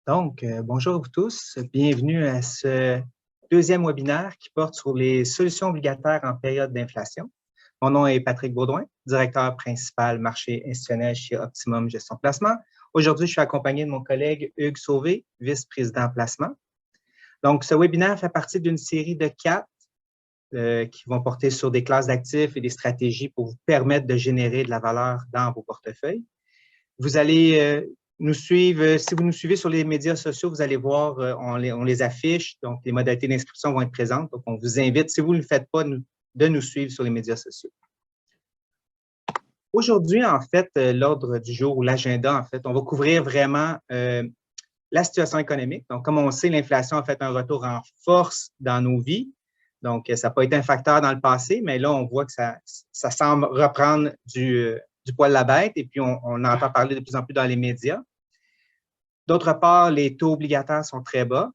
Bonjour à vous tous. Bienvenue à ce deuxième webinaire qui porte sur les solutions obligataires en période d'inflation. Mon nom est Patrick Baudouin, directeur principal marché institutionnel chez Optimum Gestion Placement. Aujourd'hui, je suis accompagné de mon collègue Hugues Sauvé, vice-président placement. Donc, ce webinaire fait partie d'une série de 4 qui vont porter sur des classes d'actifs et des stratégies pour vous permettre de générer de la valeur dans vos portefeuilles. Vous allez nous suivre, si vous nous suivez sur les médias sociaux, vous allez voir, on les affiche, donc les modalités d'inscription vont être présentes. Donc, on vous invite, si vous ne le faites pas, de nous suivre sur les médias sociaux. Aujourd'hui, en fait, l'ordre du jour ou l'agenda, en fait, on va couvrir vraiment la situation économique. Donc, comme on sait, l'inflation a fait un retour en force dans nos vies. Donc, ça n'a pas été un facteur dans le passé, mais là, on voit que ça semble reprendre du poil à la bête et puis on en entend parler de plus en plus dans les médias. D'autre part, les taux obligataires sont très bas.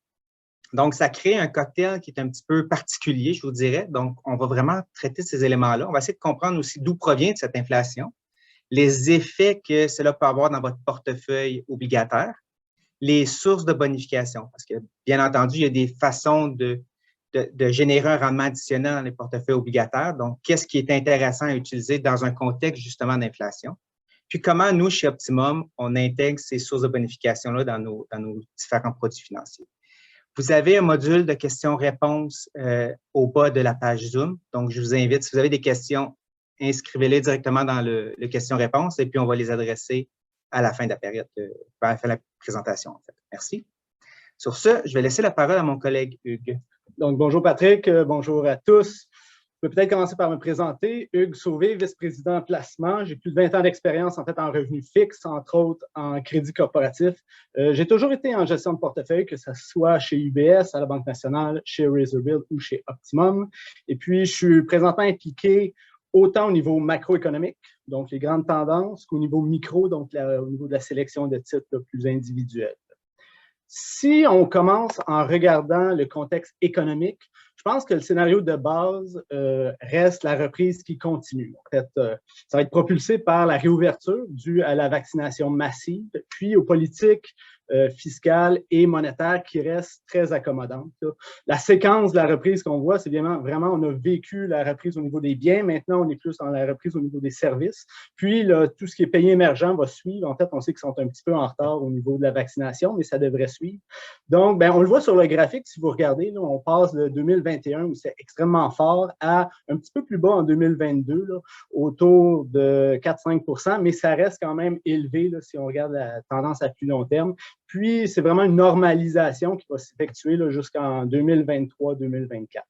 Donc, ça crée un cocktail qui est un petit peu particulier, je vous dirais. Donc, on va vraiment traiter ces éléments-là. On va essayer de comprendre aussi d'où provient cette inflation, les effets que cela peut avoir dans votre portefeuille obligataire, les sources de bonification. Parce que, bien entendu, il y a des façons de générer un rendement additionnel dans les portefeuilles obligataires. Donc, qu'est-ce qui est intéressant à utiliser dans un contexte justement d'inflation? Puis, comment nous, chez Optimum, on intègre ces sources de bonification-là dans nos différents produits financiers. Vous avez un module de questions-réponses au bas de la page Zoom. Donc, je vous invite, si vous avez des questions, inscrivez-les directement dans le questions-réponses et puis on va les adresser à la fin de la période, à la fin de la présentation, en fait. Merci. Sur ce, je vais laisser la parole à mon collègue Hugues. Donc, bonjour Patrick, bonjour à tous. Je peux peut-être commencer par me présenter. Hugues Sauvé, vice-président placement. J'ai plus de 20 ans d'expérience en fait en revenus fixes, entre autres en crédit corporatif. J'ai toujours été en gestion de portefeuille, que ce soit chez UBS, à la Banque nationale, chez Razorbill ou chez Optimum. Et puis, je suis présentement impliqué autant au niveau macroéconomique, donc les grandes tendances, qu'au niveau micro, donc au niveau de la sélection de titres plus individuels. Si on commence en regardant le contexte économique, je pense que le scénario de base reste la reprise qui continue. En fait, ça va être propulsé par la réouverture due à la vaccination massive, puis aux politiques fiscales et monétaires qui restent très accommodantes. La séquence de la reprise qu'on voit, c'est vraiment, on a vécu la reprise au niveau des biens. Maintenant, on est plus dans la reprise au niveau des services. Puis, là, tout ce qui est pays émergent va suivre. En fait, on sait qu'ils sont un petit peu en retard au niveau de la vaccination, mais ça devrait suivre. Donc, ben, on le voit sur le graphique, si vous regardez, là, on passe de 2021, où c'est extrêmement fort, à un petit peu plus bas en 2022, là, autour de 4-5 %, mais ça reste quand même élevé là, si on regarde la tendance à plus long terme. Puis, c'est vraiment une normalisation qui va s'effectuer jusqu'en 2023-2024.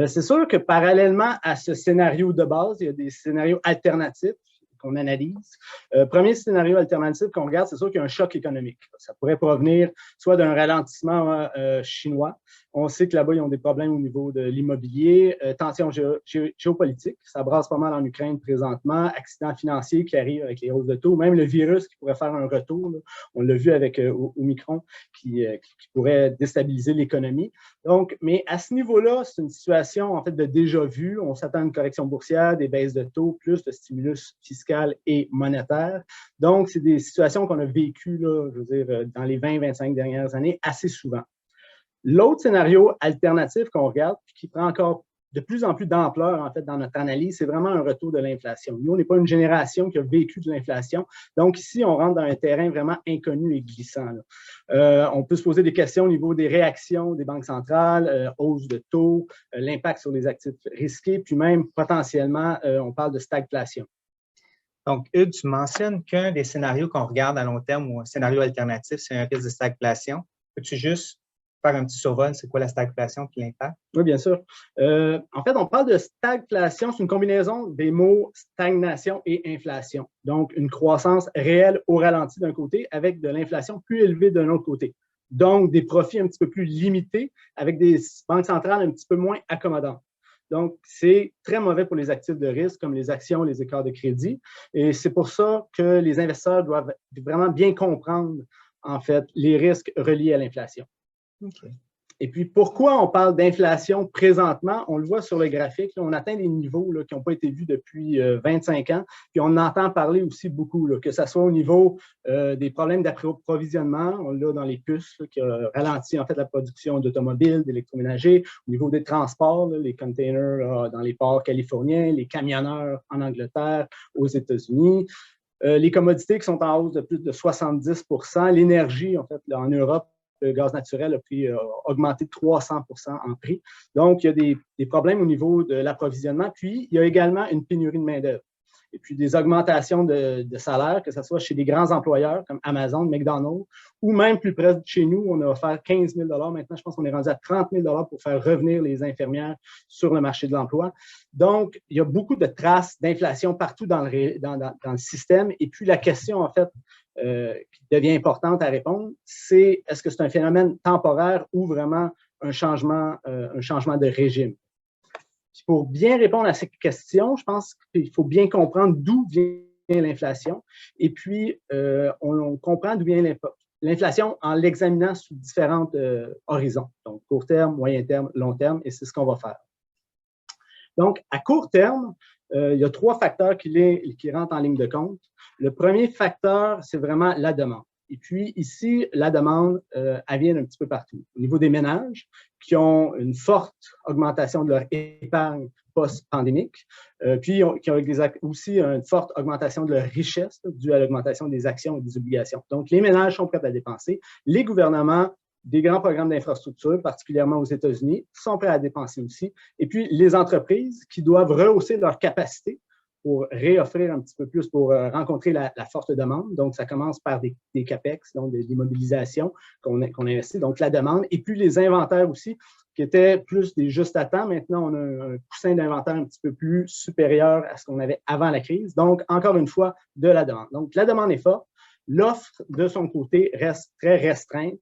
C'est sûr que parallèlement à ce scénario de base, il y a des scénarios alternatifs qu'on analyse. Premier scénario alternatif qu'on regarde, c'est sûr qu'il y a un choc économique. Ça pourrait provenir soit d'un ralentissement chinois. On sait que là-bas, ils ont des problèmes au niveau de l'immobilier, tensions géopolitiques. Ça brasse pas mal en Ukraine présentement, accidents financiers qui arrivent avec les hausses de taux, même le virus qui pourrait faire un retour. Là. On l'a vu avec Omicron qui pourrait déstabiliser l'économie. Donc, mais à ce niveau-là, c'est une situation en fait de déjà-vu. On s'attend à une correction boursière, des baisses de taux, plus de stimulus fiscal et monétaire. Donc, c'est des situations qu'on a vécues, là, je veux dire, dans les 20-25 dernières années assez souvent. L'autre scénario alternatif qu'on regarde, qui prend encore de plus en plus d'ampleur en fait dans notre analyse, c'est vraiment un retour de l'inflation. Nous, on n'est pas une génération qui a vécu de l'inflation. Donc ici, on rentre dans un terrain vraiment inconnu et glissant. On peut se poser des questions au niveau des réactions des banques centrales, hausse de taux, l'impact sur les actifs risqués, puis même potentiellement, on parle de stagflation. Donc, Hugues, tu mentionnes qu'un des scénarios qu'on regarde à long terme ou un scénario alternatif, c'est un risque de stagflation. Peux-tu juste faire un petit survol, c'est quoi la stagflation et l'impact? Oui, bien sûr. En fait, on parle de stagflation, c'est une combinaison des mots stagnation et inflation. Donc, une croissance réelle au ralenti d'un côté avec de l'inflation plus élevée d'un autre côté. Donc, des profits un petit peu plus limités avec des banques centrales un petit peu moins accommodantes. Donc, c'est très mauvais pour les actifs de risque comme les actions, les écarts de crédit. Et c'est pour ça que les investisseurs doivent vraiment bien comprendre, en fait, les risques reliés à l'inflation. Okay. Et puis, pourquoi on parle d'inflation présentement? On le voit sur le graphique, là, on atteint des niveaux là, qui n'ont pas été vus depuis 25 ans. Puis, on entend parler aussi beaucoup, là, que ce soit au niveau des problèmes d'approvisionnement, on l'a dans les puces, là, qui a ralenti en fait la production d'automobiles, d'électroménagers, au niveau des transports, là, les containers là, dans les ports californiens, les camionneurs en Angleterre, aux États-Unis. Les commodités qui sont en hausse de plus de 70 %, l'énergie, en fait, là, en Europe, le gaz naturel a augmenté de 300 % en prix. Donc, il y a des problèmes au niveau de l'approvisionnement. Puis, il y a également une pénurie de main-d'œuvre. Et puis, des augmentations de salaire, que ce soit chez des grands employeurs comme Amazon, McDonald's, ou même plus près de chez nous, on a offert 15 000 $. Maintenant, je pense qu'on est rendu à 30 000 $ pour faire revenir les infirmières sur le marché de l'emploi. Donc, il y a beaucoup de traces d'inflation partout dans le système. Et puis, la question, en fait, qui devient importante à répondre, c'est est-ce que c'est un phénomène temporaire ou vraiment un changement de régime? Puis pour bien répondre à cette question, je pense qu'il faut bien comprendre d'où vient l'inflation. Et puis, on comprend d'où vient l'inflation en l'examinant sous différents horizons. Donc, court terme, moyen terme, long terme, et c'est ce qu'on va faire. Donc, à court terme, il y a 3 facteurs qui rentrent en ligne de compte. Le premier facteur, c'est vraiment la demande. Et puis ici, la demande, elle vient un petit peu partout. Au niveau des ménages qui ont une forte augmentation de leur épargne post-pandémique, puis qui ont aussi une forte augmentation de leur richesse due à l'augmentation des actions et des obligations. Donc, les ménages sont prêts à dépenser. Les gouvernements, des grands programmes d'infrastructure, particulièrement aux États-Unis, sont prêts à dépenser aussi. Et puis, les entreprises qui doivent rehausser leur capacité pour réoffrir un petit peu plus, pour rencontrer la forte demande. Donc, ça commence par des CAPEX, donc des mobilisations qu'on investit, donc la demande. Et puis, les inventaires aussi, qui étaient plus des juste à temps. Maintenant, on a un coussin d'inventaire un petit peu plus supérieur à ce qu'on avait avant la crise. Donc, encore une fois, de la demande. Donc, la demande est forte. L'offre, de son côté, reste très restreinte.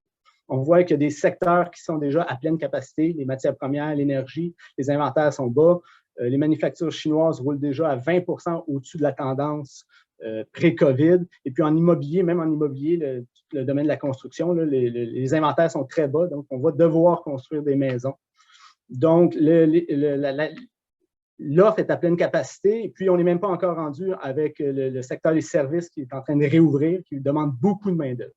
On voit qu'il y a des secteurs qui sont déjà à pleine capacité, les matières premières, l'énergie, les inventaires sont bas. Les manufactures chinoises roulent déjà à 20 % au-dessus de la tendance pré-COVID. Et puis en immobilier, même en immobilier, le domaine de la construction, là, les inventaires sont très bas, donc on va devoir construire des maisons. Donc, l'offre est à pleine capacité, et puis on n'est même pas encore rendu avec le secteur des services qui est en train de réouvrir, qui demande beaucoup de main-d'œuvre.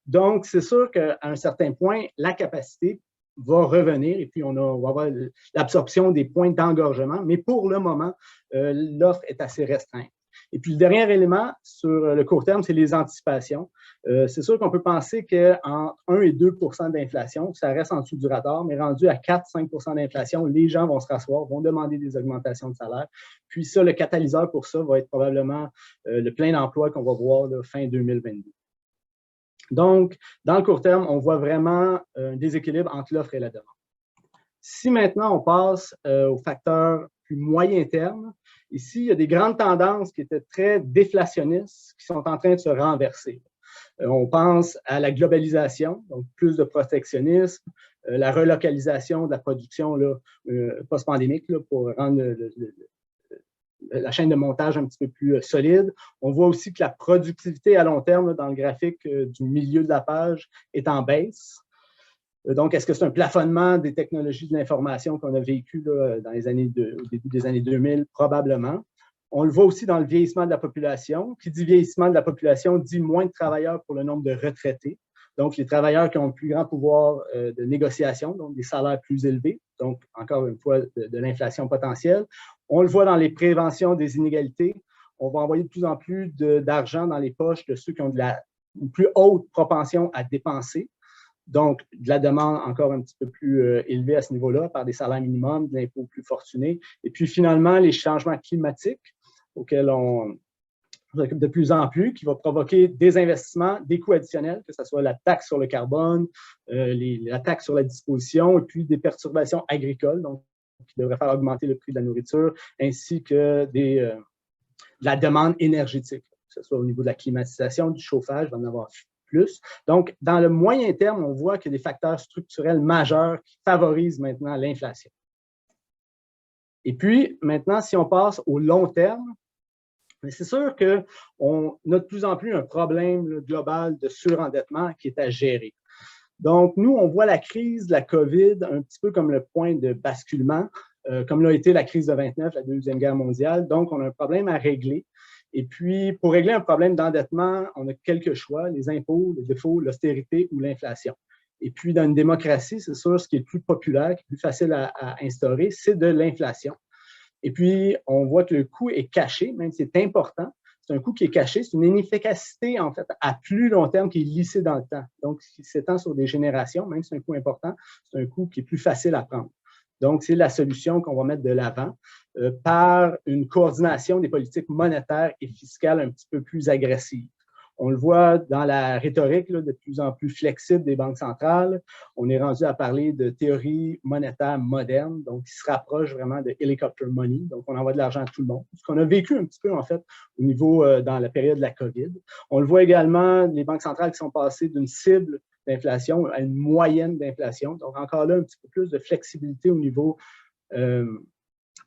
Donc, c'est sûr qu'à un certain point, la capacité va revenir et puis on va avoir l'absorption des points d'engorgement, mais pour le moment, l'offre est assez restreinte. Et puis, le dernier élément sur le court terme, c'est les anticipations. C'est sûr qu'on peut penser qu'en 1 et 2 % d'inflation, ça reste en dessous du radar, mais rendu à 4-5 % d'inflation, les gens vont se rasseoir, vont demander des augmentations de salaire. Puis ça, le catalyseur pour ça va être probablement le plein d'emploi qu'on va voir là, fin 2022. Donc, dans le court terme, on voit vraiment un déséquilibre entre l'offre et la demande. Si maintenant on passe au facteur plus moyen terme, ici, il y a des grandes tendances qui étaient très déflationnistes qui sont en train de se renverser. On pense à la globalisation, donc plus de protectionnisme, la relocalisation de la production post-pandémique pour rendre la chaîne de montage un petit peu plus solide. On voit aussi que la productivité à long terme, là, dans le graphique du milieu de la page, est en baisse. Donc, est-ce que c'est un plafonnement des technologies de l'information qu'on a vécu là, au début des années 2000? Probablement. On le voit aussi dans le vieillissement de la population. Qui dit vieillissement de la population dit moins de travailleurs pour le nombre de retraités. Donc, les travailleurs qui ont le plus grand pouvoir de négociation, donc des salaires plus élevés, donc encore une fois de l'inflation potentielle. On le voit dans les préventions des inégalités. On va envoyer de plus en plus d'argent dans les poches de ceux qui ont une plus haute propension à dépenser. Donc, de la demande encore un petit peu plus élevée à ce niveau-là par des salaires minimums, de l'impôt plus fortuné. Et puis finalement, les changements climatiques auxquels on s'occupe de plus en plus, qui va provoquer des investissements, des coûts additionnels, que ce soit la taxe sur le carbone, la taxe sur la disposition, et puis des perturbations agricoles, donc qui devraient faire augmenter le prix de la nourriture, ainsi que de la demande énergétique, que ce soit au niveau de la climatisation, du chauffage, il va en avoir plus. Donc, dans le moyen terme, on voit qu'il y a des facteurs structurels majeurs qui favorisent maintenant l'inflation. Et puis, maintenant, si on passe au long terme, c'est sûr qu'on a de plus en plus un problème global de surendettement qui est à gérer. Donc, nous, on voit la crise de la COVID un petit peu comme le point de basculement, comme l'a été la crise de 29, la Deuxième Guerre mondiale. Donc, on a un problème à régler. Et puis, pour régler un problème d'endettement, on a quelques choix, les impôts, les défauts, l'austérité ou l'inflation. Et puis, dans une démocratie, c'est sûr, ce qui est le plus populaire, qui est plus facile à instaurer, c'est de l'inflation. Et puis, on voit que le coût est caché, même si c'est important. C'est un coût qui est caché, c'est une inefficacité, en fait, à plus long terme qui est lissée dans le temps. Donc, qui s'étend sur des générations, même si c'est un coût important, c'est un coût qui est plus facile à prendre. Donc, c'est la solution qu'on va mettre de l'avant par une coordination des politiques monétaires et fiscales un petit peu plus agressives. On le voit dans la rhétorique là, de plus en plus flexible des banques centrales. On est rendu à parler de théorie monétaire moderne, donc qui se rapproche vraiment de helicopter money. Donc, on envoie de l'argent à tout le monde. Ce qu'on a vécu un petit peu, en fait, au niveau dans la période de la COVID. On le voit également, les banques centrales qui sont passées d'une cible d'inflation à une moyenne d'inflation. Donc, encore là, un petit peu plus de flexibilité au niveau de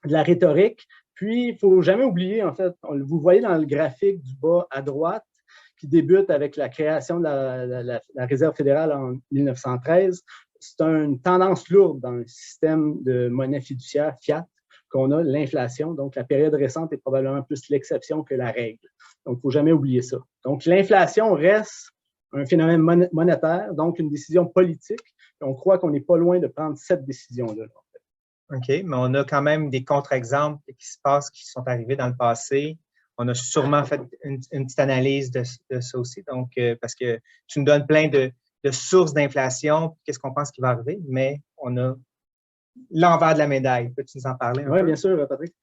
la rhétorique. Puis, il ne faut jamais oublier, en fait, vous voyez dans le graphique du bas à droite, qui débute avec la création de la Réserve fédérale en 1913. C'est une tendance lourde dans le système de monnaie fiduciaire fiat qu'on a, l'inflation. Donc, la période récente est probablement plus l'exception que la règle. Donc, il ne faut jamais oublier ça. Donc, l'inflation reste un phénomène monétaire, donc une décision politique. Et on croit qu'on n'est pas loin de prendre cette décision-là. OK, mais on a quand même des contre-exemples qui se passent, qui sont arrivés dans le passé. On a sûrement fait une petite analyse de ça aussi, donc parce que tu nous donnes plein de sources d'inflation, qu'est-ce qu'on pense qui va arriver, mais on a l'envers de la médaille. Peux-tu nous en parler un peu? Oui, bien sûr, Patrick.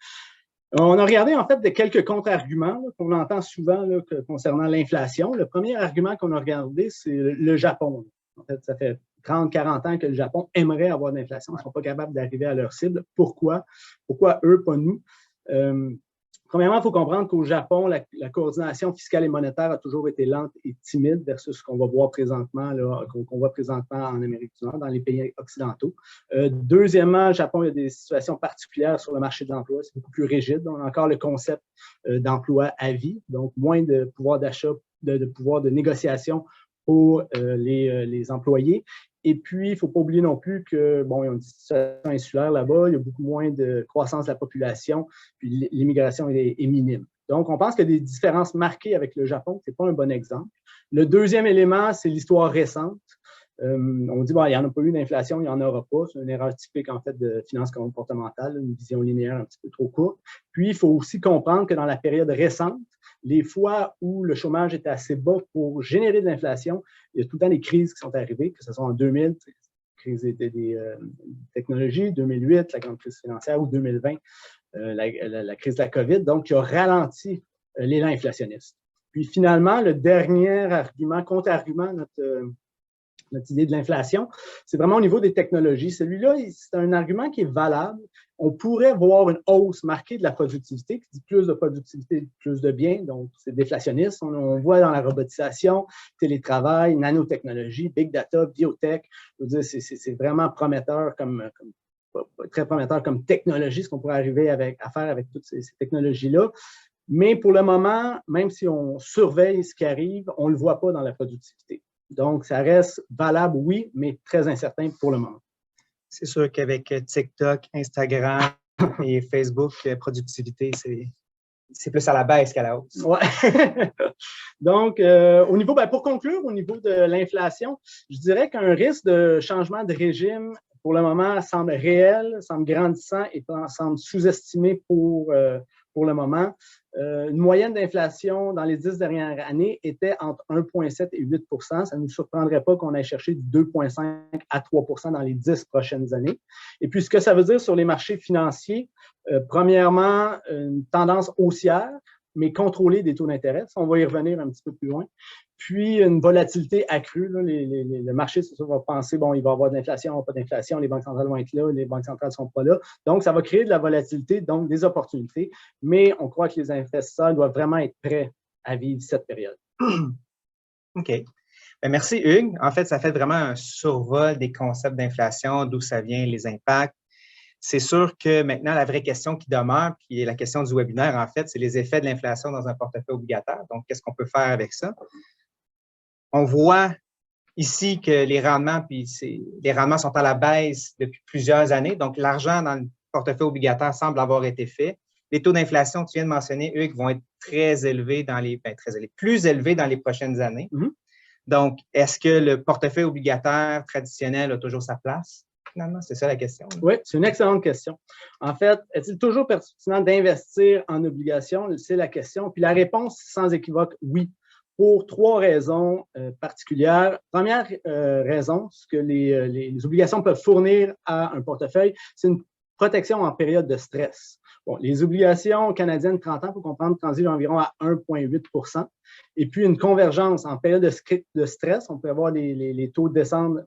On a regardé en fait de quelques contre-arguments qu'on entend souvent là, concernant l'inflation. Le premier argument qu'on a regardé, c'est le Japon. En fait, ça fait 30-40 ans que le Japon aimerait avoir de l'inflation. Ils ne sont pas capables d'arriver à leur cible. Pourquoi? Pourquoi eux, pas nous? Premièrement, il faut comprendre qu'au Japon, la coordination fiscale et monétaire a toujours été lente et timide versus ce qu'on va voir présentement, qu'on voit présentement en Amérique du Nord, dans les pays occidentaux. Deuxièmement, le Japon, il y a des situations particulières sur le marché de l'emploi. C'est beaucoup plus rigide. On a encore le concept d'emploi à vie, donc moins de pouvoir d'achat, de pouvoir de négociation pour les employés. Et puis, il ne faut pas oublier non plus que, bon, il y a une situation insulaire là-bas, il y a beaucoup moins de croissance de la population, puis l'immigration est minime. Donc, on pense qu'il y a des différences marquées avec le Japon, ce n'est pas un bon exemple. Le deuxième élément, c'est l'histoire récente. On dit, bon, il n'y en a pas eu d'inflation, il n'y en aura pas. C'est une erreur typique, en fait, de finance comportementale, une vision linéaire un petit peu trop courte. Puis, il faut aussi comprendre que dans la période récente, les fois où le chômage était assez bas pour générer de l'inflation, il y a tout le temps des crises qui sont arrivées, que ce soit en 2000, la crise des technologies, 2008, la grande crise financière, ou 2020, la crise de la COVID, donc qui a ralenti l'élan inflationniste. Puis finalement, le dernier argument, contre-argument, notre idée de l'inflation, c'est vraiment au niveau des technologies. Celui-là, c'est un argument qui est valable. On pourrait voir une hausse marquée de la productivité, qui dit plus de productivité, plus de biens, donc c'est déflationniste. On voit dans la robotisation, télétravail, nanotechnologie, big data, biotech. Je veux dire, c'est vraiment prometteur très prometteur comme technologie, ce qu'on pourrait arriver à faire avec toutes ces technologies-là. Mais pour le moment, même si on surveille ce qui arrive, on ne le voit pas dans la productivité. Donc, ça reste valable, oui, mais très incertain pour le moment. C'est sûr qu'avec TikTok, Instagram et Facebook, productivité, c'est plus à la baisse qu'à la hausse. Ouais. Donc, au niveau, pour conclure, au niveau de l'inflation, je dirais qu'un risque de changement de régime, pour le moment, semble réel, semble grandissant et semble sous-estimé pour le moment. Une moyenne d'inflation dans les 10 dernières années était entre 1,7 et 8 %. Ça ne nous surprendrait pas qu'on aille chercher du 2,5 à 3 % dans les 10 prochaines années. Et puis, ce que ça veut dire sur les marchés financiers, premièrement, une tendance haussière, mais contrôlée des taux d'intérêt. On va y revenir un petit peu plus loin. Puis, une volatilité accrue. Là, le marché, c'est ça, va penser, bon, il va y avoir de l'inflation, pas d'inflation, les banques centrales vont être là, les banques centrales ne sont pas là. Donc, ça va créer de la volatilité, donc des opportunités. Mais on croit que les investisseurs doivent vraiment être prêts à vivre cette période. OK. Bien, merci, Hugues. En fait, ça fait vraiment un survol des concepts d'inflation, d'où ça vient, les impacts. C'est sûr que maintenant, la vraie question qui demeure, qui est la question du webinaire, en fait, c'est les effets de l'inflation dans un portefeuille obligataire. Donc, qu'est-ce qu'on peut faire avec ça? On voit ici que les rendements sont à la baisse depuis plusieurs années. Donc, l'argent dans le portefeuille obligataire semble avoir été fait. Les taux d'inflation que tu viens de mentionner, Hugues, vont être très élevés plus élevés dans les prochaines années. Donc, est-ce que le portefeuille obligataire traditionnel a toujours sa place? Finalement, c'est ça la question. Oui, c'est une excellente question. En fait, est-il toujours pertinent d'investir en obligations? C'est la question. Puis la réponse, sans équivoque, oui, pour 3 raisons particulières. Première raison, ce que les obligations peuvent fournir à un portefeuille, c'est une protection en période de stress. Bon, les obligations canadiennes 30 ans, il faut comprendre, transigent environ à 1,8 %. Et puis, une convergence en période de stress, on peut voir les taux descendre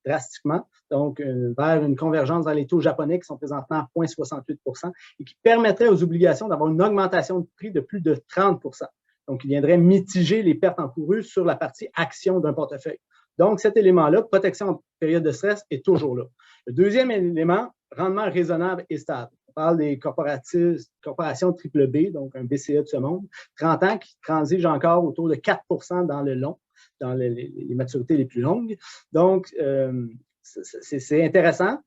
drastiquement, donc vers une convergence dans les taux japonais qui sont présentement à 0,68 % et qui permettrait aux obligations d'avoir une augmentation de prix de plus de 30 %. Donc, il viendrait mitiger les pertes encourues sur la partie action d'un portefeuille. Donc, cet élément-là, protection en période de stress, est toujours là. Le deuxième élément, rendement raisonnable et stable. On parle des corporations triple B, donc un BCE de ce monde, 30 ans qui transigent encore autour de 4 % dans le long, dans les maturités les plus longues. Donc, c'est intéressant.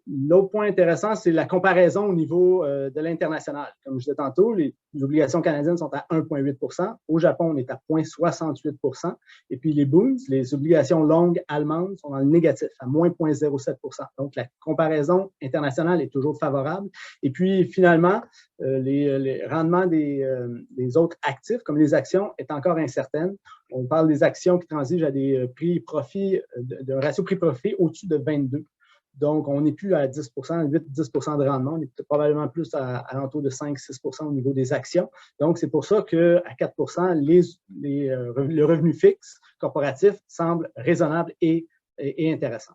L'autre point intéressant, c'est la comparaison au niveau de l'international. Comme je disais tantôt, les obligations canadiennes sont à 1,8 %. Au Japon, on est à 0,68 %. Et puis les Bunds, les obligations longues allemandes, sont dans le négatif, à moins 0,07 %. Donc, la comparaison internationale est toujours favorable. Et puis, finalement, les rendements des autres actifs, comme les actions, est encore incertaine. On parle des actions qui transigent à des prix-profit, d'un ratio prix-profit au-dessus de 22. Donc, on n'est plus à 10 %, 8-10 % de rendement. On est probablement plus à l'entour de 5-6 % au niveau des actions. Donc, c'est pour ça qu'à 4 % le revenu fixe corporatif semble raisonnable et intéressant.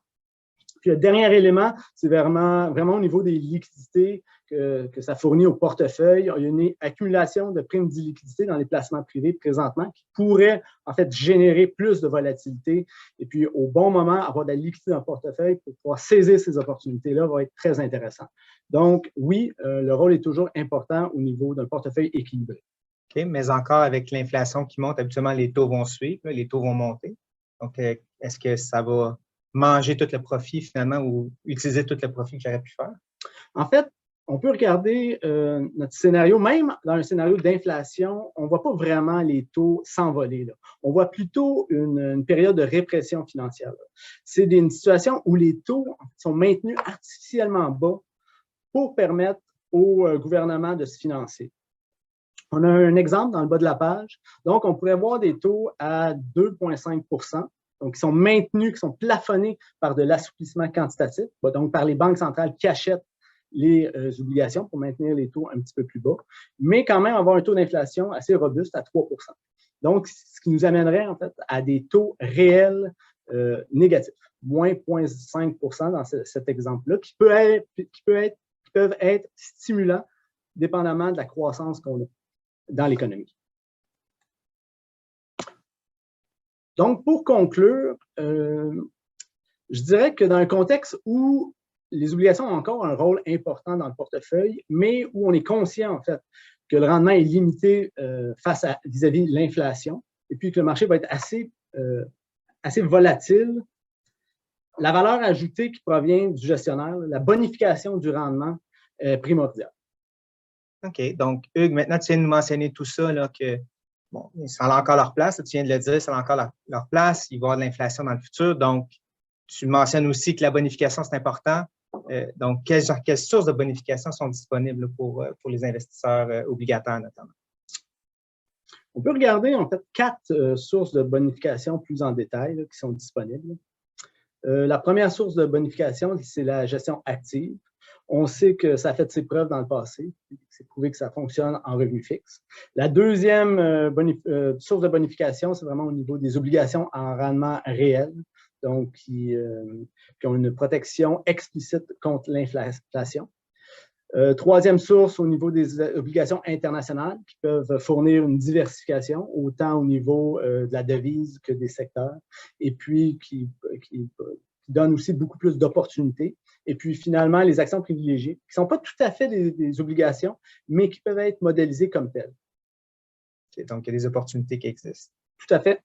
Puis le dernier élément, c'est vraiment au niveau des liquidités que ça fournit au portefeuille. Il y a une accumulation de primes d'illiquidité dans les placements privés présentement qui pourrait en fait générer plus de volatilité. Et puis au bon moment, avoir de la liquidité dans le portefeuille pour pouvoir saisir ces opportunités-là va être très intéressant. Donc oui, le rôle est toujours important au niveau d'un portefeuille équilibré. OK, mais encore avec l'inflation qui monte, habituellement les taux vont suivre, les taux vont monter. Donc, est-ce que ça va manger tout le profit finalement ou utiliser tout le profit que j'aurais pu faire? En fait, on peut regarder notre scénario, même dans un scénario d'inflation, on ne voit pas vraiment les taux s'envoler. On voit plutôt une période de répression financière. C'est une situation où les taux sont maintenus artificiellement bas pour permettre au gouvernement de se financer. On a un exemple dans le bas de la page. Donc, on pourrait voir des taux à 2,5 %. Donc, qui sont maintenus, qui sont plafonnés par de l'assouplissement quantitatif, donc par les banques centrales qui achètent les obligations pour maintenir les taux un petit peu plus bas, mais quand même avoir un taux d'inflation assez robuste à 3 %. Donc, ce qui nous amènerait en fait à des taux réels négatifs, moins 0,5 % dans cet exemple-là, qui peuvent être stimulants dépendamment de la croissance qu'on a dans l'économie. Donc, pour conclure, je dirais que dans un contexte où les obligations ont encore un rôle important dans le portefeuille, mais où on est conscient, en fait, que le rendement est limité face à vis-à-vis de l'inflation, et puis que le marché va être assez volatile, la valeur ajoutée qui provient du gestionnaire, la bonification du rendement est primordiale. OK. Donc, Hugues, maintenant, tu viens de nous mentionner tout ça, là, que bon, ça a encore leur place. Tu viens de le dire, ça a encore leur place. Il va y avoir de l'inflation dans le futur. Donc, tu mentionnes aussi que la bonification, c'est important. Donc, quelles sources de bonification sont disponibles pour les investisseurs obligataires, notamment? On peut regarder, en fait, 4 sources de bonification plus en détail qui sont disponibles. La première source de bonification, c'est la gestion active. On sait que ça a fait ses preuves dans le passé. C'est prouvé que ça fonctionne en revenu fixe. La deuxième source de bonification, c'est vraiment au niveau des obligations en rendement réel, donc qui ont une protection explicite contre l'inflation. Troisième source au niveau des obligations internationales qui peuvent fournir une diversification, autant au niveau de la devise que des secteurs, et puis qui donnent aussi beaucoup plus d'opportunités. Et puis finalement, les actions privilégiées, qui ne sont pas tout à fait des obligations, mais qui peuvent être modélisées comme telles. Okay, donc, il y a des opportunités qui existent. Tout à fait.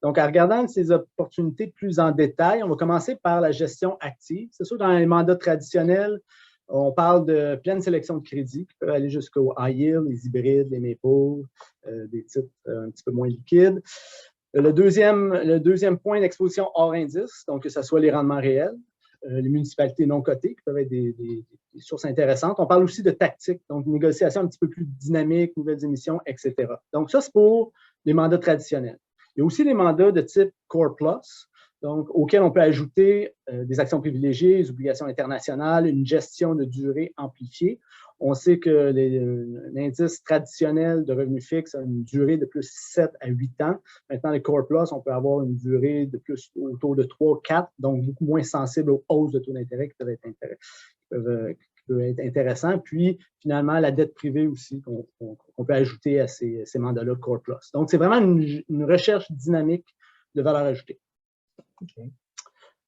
Donc, en regardant ces opportunités plus en détail, on va commencer par la gestion active. C'est sûr, dans les mandats traditionnels, on parle de pleine sélection de crédits qui peuvent aller jusqu'au high yield, les hybrides, les maples, des titres un petit peu moins liquides. Le deuxième point d'exposition hors indice, donc que ce soit les rendements réels, les municipalités non cotées qui peuvent être des sources intéressantes. On parle aussi de tactique, donc négociations un petit peu plus dynamiques, nouvelles émissions, etc. Donc ça, c'est pour les mandats traditionnels. Il y a aussi les mandats de type Core Plus, donc auxquels on peut ajouter des actions privilégiées, des obligations internationales, une gestion de durée amplifiée. On sait que l'indice traditionnel de revenus fixes a une durée de plus 7 à 8 ans. Maintenant, les Core Plus, on peut avoir une durée de plus autour de 3, 4, donc beaucoup moins sensible aux hausses de taux d'intérêt qui peuvent être intéressants. Puis, finalement, la dette privée aussi qu'on peut ajouter à ces mandats-là Core Plus. Donc, c'est vraiment une recherche dynamique de valeur ajoutée. Okay.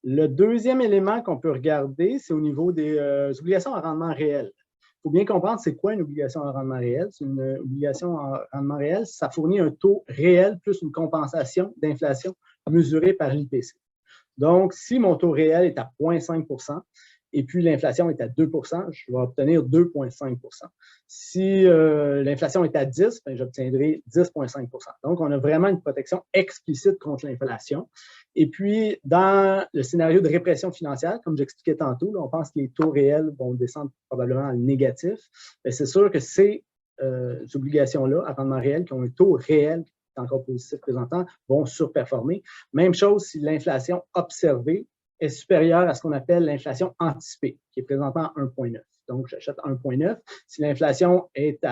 Le deuxième élément qu'on peut regarder, c'est au niveau des obligations à rendement réel. Il faut bien comprendre c'est quoi une obligation à rendement réel. C'est une obligation à rendement réel, ça fournit un taux réel plus une compensation d'inflation mesurée par l'IPC. Donc, si mon taux réel est à 0,5 % et puis l'inflation est à 2 % je vais obtenir 2,5 %. Si l'inflation est à 10 ben, j'obtiendrai 10,5 %. Donc, on a vraiment une protection explicite contre l'inflation. Et puis, dans le scénario de répression financière, comme j'expliquais tantôt, là, on pense que les taux réels vont descendre probablement à négatif. C'est sûr que ces obligations-là, à rendement réel, qui ont un taux réel qui est encore positif présentant, vont surperformer. Même chose si l'inflation observée est supérieure à ce qu'on appelle l'inflation anticipée, qui est présentement à 1,9. Donc, j'achète 1,9. Si l'inflation est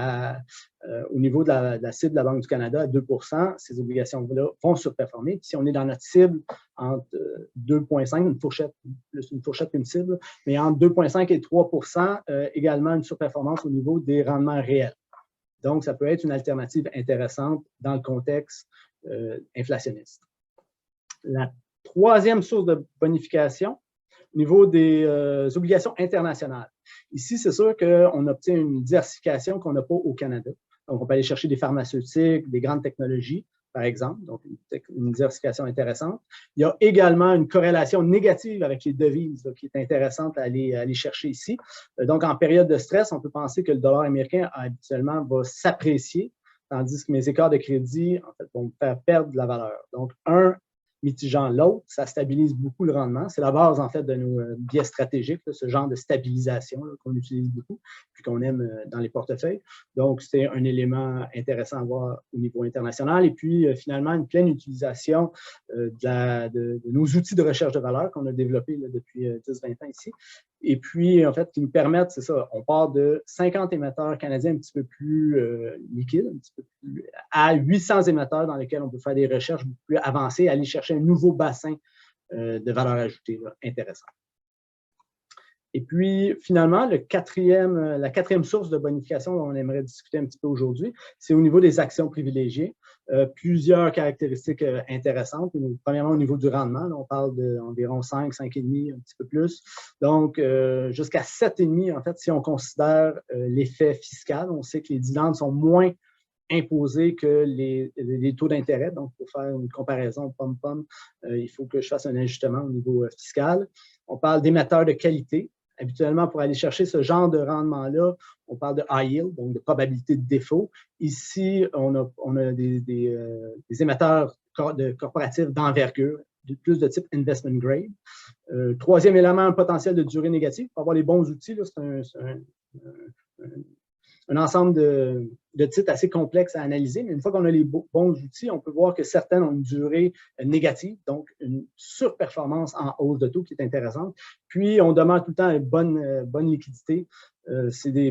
au niveau de la cible de la Banque du Canada à 2 %, ces obligations-là vont surperformer. Puis si on est dans notre cible entre 2,5, une fourchette qu'une cible, mais entre 2,5 et 3 %, également une surperformance au niveau des rendements réels. Donc, ça peut être une alternative intéressante dans le contexte inflationniste. La troisième source de bonification, au niveau des obligations internationales. Ici, c'est sûr qu'on obtient une diversification qu'on n'a pas au Canada. Donc, on peut aller chercher des pharmaceutiques, des grandes technologies, par exemple, donc une diversification intéressante. Il y a également une corrélation négative avec les devises là, qui est intéressante à aller chercher ici. Donc, en période de stress, on peut penser que le dollar américain habituellement va s'apprécier, tandis que mes écarts de crédit en fait, vont me faire perdre de la valeur. Donc, un mitigeant l'autre, ça stabilise beaucoup le rendement. C'est la base, en fait, de nos biais stratégiques, là, ce genre de stabilisation qu'on utilise beaucoup, puis qu'on aime dans les portefeuilles. Donc, c'est un élément intéressant à voir au niveau international. Et puis, finalement, une pleine utilisation de nos outils de recherche de valeur qu'on a développés là, depuis 10-20 ans ici. Et puis, en fait, qui nous permettent, c'est ça, on part de 50 émetteurs canadiens un petit peu plus liquides, un petit peu plus, à 800 émetteurs dans lesquels on peut faire des recherches beaucoup plus avancées, aller chercher un nouveau bassin de valeur ajoutée là, intéressant. Et puis, finalement, la quatrième source de bonification dont on aimerait discuter un petit peu aujourd'hui, c'est au niveau des actions privilégiées. Plusieurs caractéristiques intéressantes. Premièrement, au niveau du rendement, là, on parle d'environ 5, 5,5, un petit peu plus. Donc, jusqu'à 7,5, en fait, si on considère l'effet fiscal. On sait que les dividendes sont moins imposés que les taux d'intérêt. Donc, pour faire une comparaison pomme-pomme, il faut que je fasse un ajustement au niveau fiscal. On parle d'émetteurs de qualité. Habituellement, pour aller chercher ce genre de rendement-là, on parle de high yield, donc de probabilité de défaut. Ici, on a des émetteurs corporatifs d'envergure, plus de type investment grade. Troisième élément, un potentiel de durée négative. Pour avoir les bons outils, c'est un ensemble de titres assez complexes à analyser, mais une fois qu'on a les bons outils, on peut voir que certaines ont une durée négative, donc une surperformance en hausse de taux qui est intéressante. Puis, on demande tout le temps une bonne liquidité.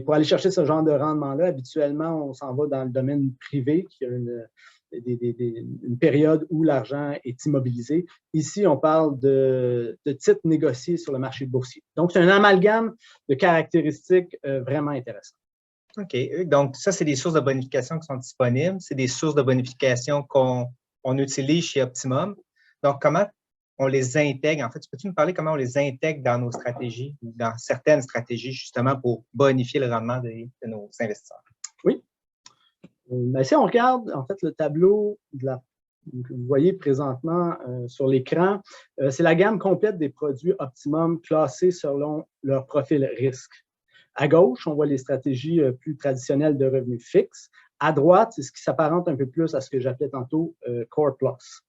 Pour aller chercher ce genre de rendement-là, habituellement, on s'en va dans le domaine privé, qui a une période où l'argent est immobilisé. Ici, on parle de titres négociés sur le marché boursier. Donc, c'est un amalgame de caractéristiques vraiment intéressantes. OK. Donc, ça, c'est des sources de bonification qui sont disponibles. C'est des sources de bonification qu'on utilise chez Optimum. Donc, comment on les intègre? En fait, peux-tu me parler comment on les intègre dans nos stratégies, dans certaines stratégies, justement, pour bonifier le rendement de nos investisseurs? Oui. Mais si on regarde, en fait, le tableau de Donc, vous voyez présentement sur l'écran, c'est la gamme complète des produits Optimum classés selon leur profil risque. À gauche, on voit les stratégies plus traditionnelles de revenus fixes. À droite, c'est ce qui s'apparente un peu plus à ce que j'appelais tantôt Core Plus.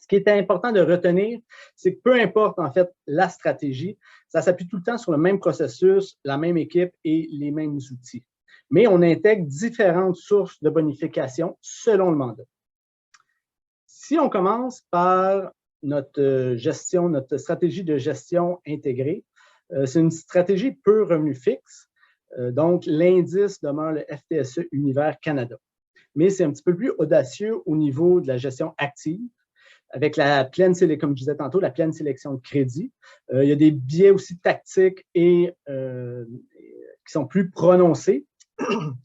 Ce qui est important de retenir, c'est que peu importe en fait la stratégie, ça s'appuie tout le temps sur le même processus, la même équipe et les mêmes outils. Mais on intègre différentes sources de bonification selon le mandat. Si on commence par notre gestion, notre stratégie de gestion intégrée, c'est une stratégie peu revenu fixe. Donc, l'indice demeure le FTSE Univers Canada. Mais c'est un petit peu plus audacieux au niveau de la gestion active, avec la pleine, comme je disais tantôt, la pleine sélection de crédit. Il y a des biais aussi tactiques et qui sont plus prononcés.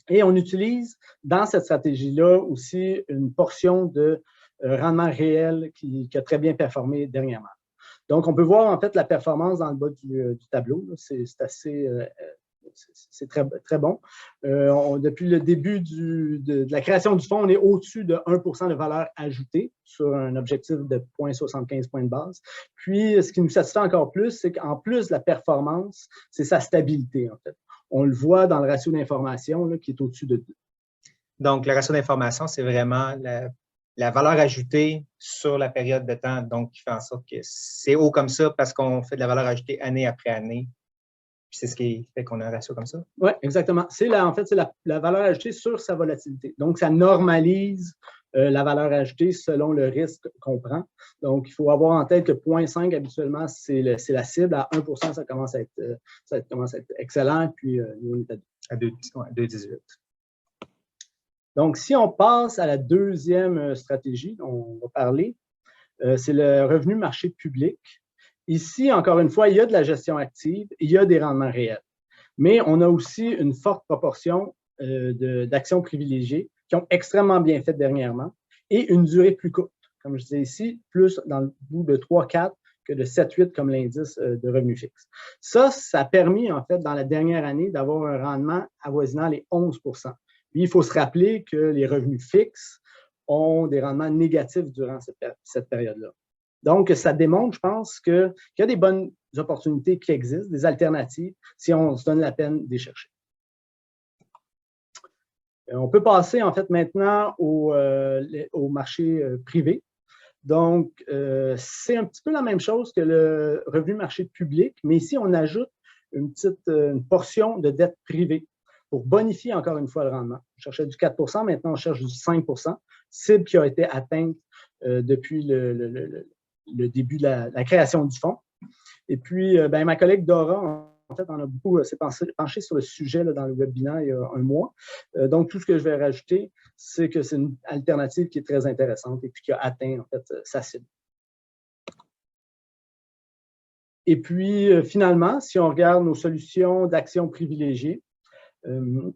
Et on utilise dans cette stratégie-là aussi une portion de rendement réel qui a très bien performé dernièrement. Donc, on peut voir en fait la performance dans le bas du tableau. C'est assez... c'est très, très bon. Depuis le début de la création du fonds, on est au-dessus de 1 % de valeur ajoutée sur un objectif de 0,75 points de base. Puis, ce qui nous satisfait encore plus, c'est qu'en plus de la performance, c'est sa stabilité, en fait. On le voit dans le ratio d'information qui est au-dessus de 2. Donc, le ratio d'information, c'est vraiment la valeur ajoutée sur la période de temps, donc qui fait en sorte que c'est haut comme ça parce qu'on fait de la valeur ajoutée année après année. Puis c'est ce qui fait qu'on a un ratio comme ça? Oui, exactement. En fait, c'est la valeur ajoutée sur sa volatilité. Donc, ça normalise la valeur ajoutée selon le risque qu'on prend. Donc, il faut avoir en tête que 0,5 habituellement, c'est la cible. À 1 %, ça commence à être excellent. Puis, on est à 2,18. Donc, si on passe à la deuxième stratégie dont on va parler, c'est le revenu marché public. Ici, encore une fois, il y a de la gestion active, il y a des rendements réels. Mais on a aussi une forte proportion d'actions privilégiées qui ont extrêmement bien fait dernièrement et une durée plus courte. Comme je disais ici, plus dans le bout de 3-4 que de 7-8 comme l'indice de revenu fixe. Ça a permis, en fait, dans la dernière année, d'avoir un rendement avoisinant les 11 %. Puis, il faut se rappeler que les revenus fixes ont des rendements négatifs durant cette période-là. Donc, ça démontre, je pense, qu'il y a des bonnes opportunités qui existent, des alternatives, si on se donne la peine de les chercher. On peut passer, en fait, maintenant au marché privé. Donc, c'est un petit peu la même chose que le revenu marché public, mais ici, on ajoute une portion de dette privée pour bonifier encore une fois le rendement. On cherchait du 4 %, maintenant on cherche du 5 %, cible qui a été atteinte depuis le début de la création du fonds. Et puis, ma collègue Dora, en fait, on a beaucoup s'est penché sur le sujet là, dans le webinaire il y a un mois. Donc, tout ce que je vais rajouter, c'est que c'est une alternative qui est très intéressante et puis qui a atteint, en fait, sa cible. Et puis, finalement, si on regarde nos solutions d'actions privilégiées,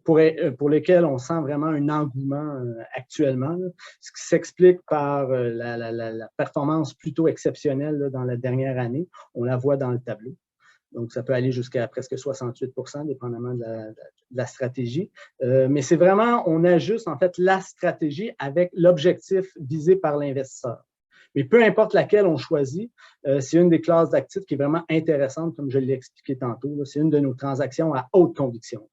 pour lesquelles on sent vraiment un engouement actuellement, là, ce qui s'explique par la performance plutôt exceptionnelle là, dans la dernière année. On la voit dans le tableau. Donc, ça peut aller jusqu'à presque 68 %, dépendamment de la stratégie. Mais c'est vraiment, on ajuste en fait la stratégie avec l'objectif visé par l'investisseur. Mais peu importe laquelle on choisit, c'est une des classes d'actifs qui est vraiment intéressante, comme je l'ai expliqué tantôt. C'est une de nos transactions à haute conviction.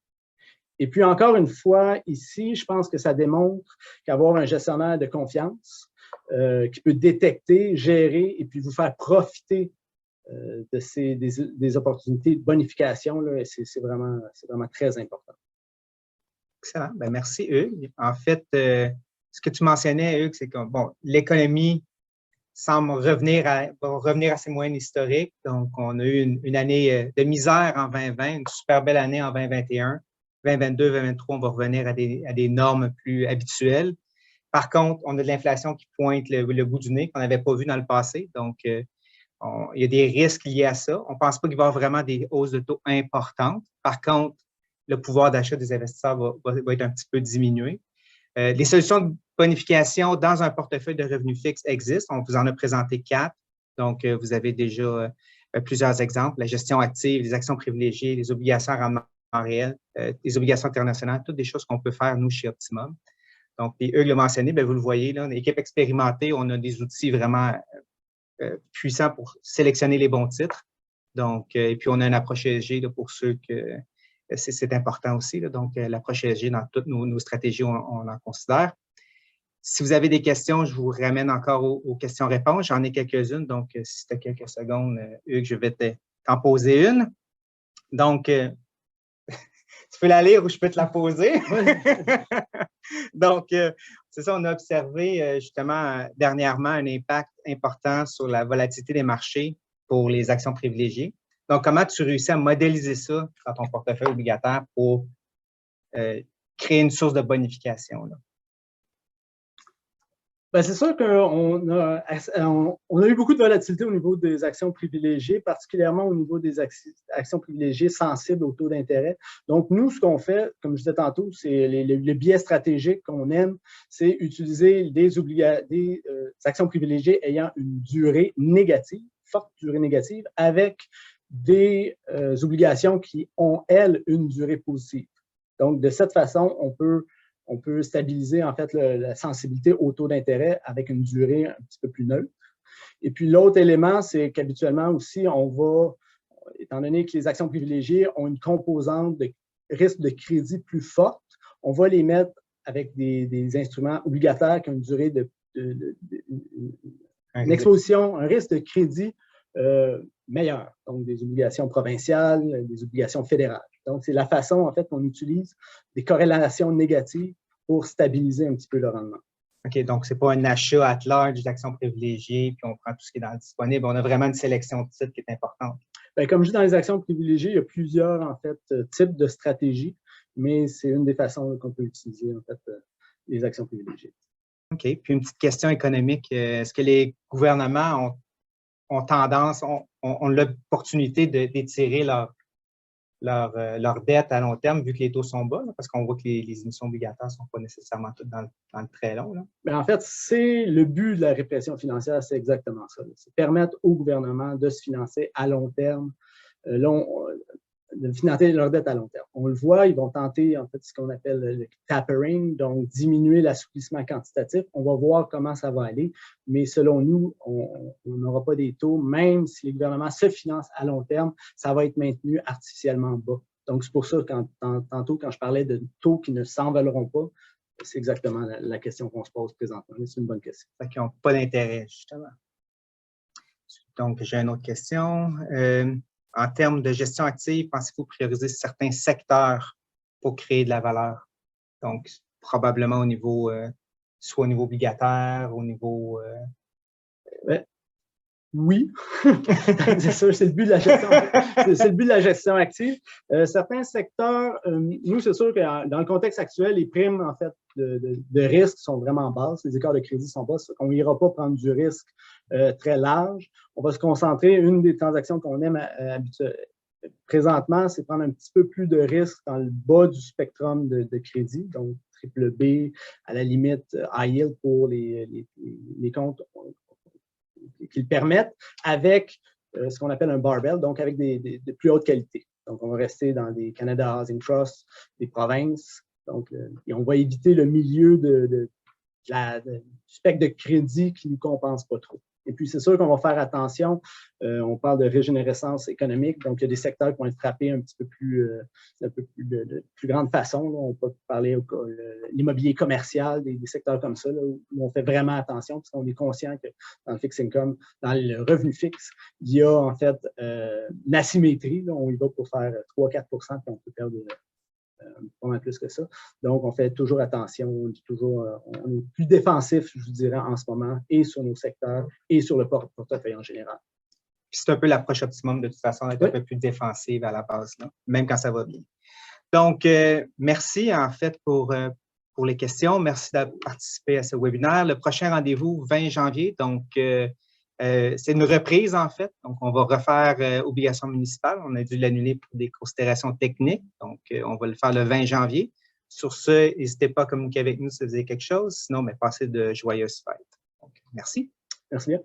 Et puis, encore une fois, ici, je pense que ça démontre qu'avoir un gestionnaire de confiance qui peut détecter, gérer et puis vous faire profiter des opportunités de bonification, c'est vraiment très important. Excellent. Bien, merci, Hugues. En fait, ce que tu mentionnais, Hugues, c'est que bon, l'économie semble revenir à ses moyennes historiques. Donc, on a eu une année de misère en 2020, une super belle année en 2021. 2022, 2023, on va revenir à des normes plus habituelles. Par contre, on a de l'inflation qui pointe le bout du nez qu'on n'avait pas vu dans le passé. Donc, il y a des risques liés à ça. On ne pense pas qu'il va y avoir vraiment des hausses de taux importantes. Par contre, le pouvoir d'achat des investisseurs va être un petit peu diminué. Les solutions de bonification dans un portefeuille de revenus fixes existent. On vous en a présenté 4. Donc, vous avez déjà plusieurs exemples. La gestion active, les actions privilégiées, les obligations à rendement réel, les obligations internationales, toutes des choses qu'on peut faire, nous, chez Optimum. Donc, puis Hugues l'a mentionné, bien, vous le voyez, là, l'équipe expérimentée, on a des outils vraiment puissants pour sélectionner les bons titres. Donc, et puis on a une approche ESG là, pour ceux que c'est important aussi. Là, donc, l'approche ESG dans toutes nos stratégies, on en considère. Si vous avez des questions, je vous ramène encore aux questions-réponses. J'en ai quelques-unes, donc si tu as quelques secondes, Hugues, je vais t'en poser une. Donc, tu peux la lire ou je peux te la poser. Donc, c'est ça, on a observé justement dernièrement un impact important sur la volatilité des marchés pour les actions privilégiées. Donc, comment tu réussis à modéliser ça dans ton portefeuille obligataire pour créer une source de bonification, là? Ben, c'est sûr qu'on a eu beaucoup de volatilité au niveau des actions privilégiées, particulièrement au niveau des actions privilégiées sensibles au taux d'intérêt. Donc, nous, ce qu'on fait, comme je disais tantôt, c'est le biais stratégique qu'on aime, c'est utiliser des actions privilégiées ayant une durée négative, forte durée négative, avec des obligations qui ont, elles, une durée positive. Donc, de cette façon, on peut stabiliser en fait la sensibilité au taux d'intérêt avec une durée un petit peu plus neutre. Et puis l'autre élément, c'est qu'habituellement aussi, on va, étant donné que les actions privilégiées ont une composante de risque de crédit plus forte, on va les mettre avec des instruments obligataires qui ont une durée une exposition, un risque de crédit meilleur, donc des obligations provinciales, des obligations fédérales. Donc, c'est la façon, en fait, qu'on utilise des corrélations négatives pour stabiliser un petit peu le rendement. OK, donc ce n'est pas un achat at large d'actions privilégiées, puis on prend tout ce qui est dans le disponible. On a vraiment une sélection de titres qui est importante. Bien, comme je dis, dans les actions privilégiées, il y a plusieurs, en fait, types de stratégies, mais c'est une des façons qu'on peut utiliser, en fait, les actions privilégiées. OK, puis une petite question économique. Est-ce que les gouvernements ont tendance, ont l'opportunité d'étirer leur dette à long terme, vu que les taux sont bas, là, parce qu'on voit que les émissions obligataires ne sont pas nécessairement toutes dans le très long, là? Mais en fait, c'est le but de la répression financière, c'est exactement ça. C'est permettre au gouvernement de se financer à long terme, de financer leur dette à long terme. On le voit, ils vont tenter en fait ce qu'on appelle le tapering, donc diminuer l'assouplissement quantitatif. On va voir comment ça va aller, mais selon nous, on n'aura pas des taux, même si les gouvernements se financent à long terme, ça va être maintenu artificiellement bas. Donc, c'est pour ça que tantôt, quand je parlais de taux qui ne s'envoleront pas, c'est exactement la question qu'on se pose présentement. C'est une bonne question. Fait qu'ils n'ont pas d'intérêt, justement. Donc, j'ai une autre question. En termes de gestion active, pensez-vous prioriser certains secteurs pour créer de la valeur? Donc, probablement au niveau, soit au niveau obligataire, au niveau… Oui, c'est sûr, c'est le but de la gestion. C'est le but de la gestion active. Certains secteurs, nous, c'est sûr que dans le contexte actuel, les primes, en fait, de risque sont vraiment basses. Les écarts de crédit sont bas. On n'ira pas prendre du risque très large. On va se concentrer. Une des transactions qu'on aime présentement, c'est prendre un petit peu plus de risque dans le bas du spectrum de crédit, donc triple B, à la limite high yield pour les comptes qui le permettent, avec ce qu'on appelle un barbell, donc avec de plus haute qualité. Donc, on va rester dans des Canada Housing Trust, des provinces. Donc, et on va éviter le milieu du spectre de crédit qui ne nous compense pas trop. Et puis, c'est sûr qu'on va faire attention. On parle de régénérescence économique, donc il y a des secteurs qui vont être frappés un petit peu plus, de plus grande façon. Là. On peut parler de l'immobilier commercial, des secteurs comme ça, là, où on fait vraiment attention, parce qu'on est conscient que dans le fixed income, dans le revenu fixe, il y a en fait une asymétrie. Là. On y va pour faire 3-4 puis on peut perdre pas mal plus que ça. Donc, on fait toujours attention, on est plus défensif, je vous dirais, en ce moment, et sur nos secteurs, et sur le portefeuille en général. Puis c'est un peu l'approche optimum, de toute façon, d'être un peu plus défensive à la base, là, même quand ça va bien. Donc, merci, en fait, pour les questions. Merci d'avoir participé à ce webinaire. Le prochain rendez-vous, 20 janvier, donc c'est une reprise, en fait. Donc, on va refaire obligations municipales. On a dû l'annuler pour des considérations techniques. Donc, on va le faire le 20 janvier. Sur ce, n'hésitez pas à communiquer avec nous si vous avez quelque chose. Sinon, passez de joyeuses fêtes. Donc, merci. Merci bien.